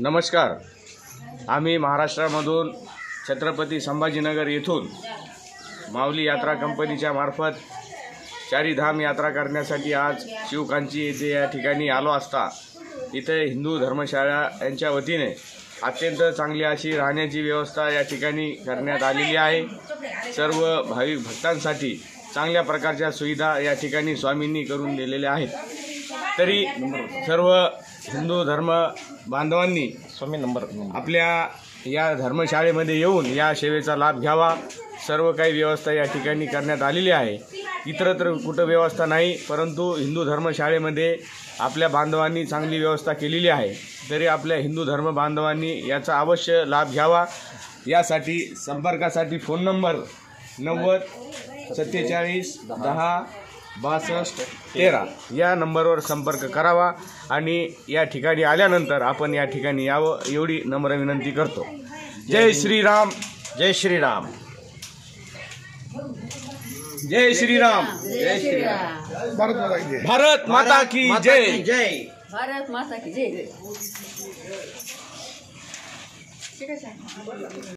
नमस्कार। आम्ही महाराष्ट्रामधून छत्रपती संभाजीनगर येथून माऊली यात्रा कंपनीच्या मार्फत चारीधाम यात्रा करण्यासाठी आज शिवकांची येथे या ठिकाणी आलो असता इथे हिंदू धर्मशाळा यांच्या वतीने अत्यंत चांगली अशी राहण्याची व्यवस्था या ठिकाणी करण्यात आलेली आहे। सर्व भाविक भक्तांसाठी चांगल्या प्रकारच्या सुविधा या ठिकाणी स्वामींनी करून दिलेल्या आहेत। तरी सर्व हिंदू धर्म बांधवांनी आपल्या या धर्मशाळेमध्ये येऊन या सेवेचा लाभ घ्यावा। सर्व काही व्यवस्था या ठिकाणी करण्यात आलेली आहे। इतरत्र कुठं व्यवस्था नाही, परंतु हिंदू धर्मशाळेमध्ये आपल्या बांधवांनी चांगली व्यवस्था केलेली आहे। तरी आपल्या हिंदू धर्म बांधवांनी याचा अवश्य लाभ घ्यावा। यासाठी संपर्कासाठी फोन नंबर 90 47 10 62 13 या नंबरवर संपर्क करावा आणि या ठिकाणी आल्यानंतर आपण या ठिकाणी यावं एवढी नम्र विनंती करतो। जय श्रीराम, जय श्रीराम, जय श्रीराम, जय श्रीराम। भारत माता की जय, जय भारत माता की जय।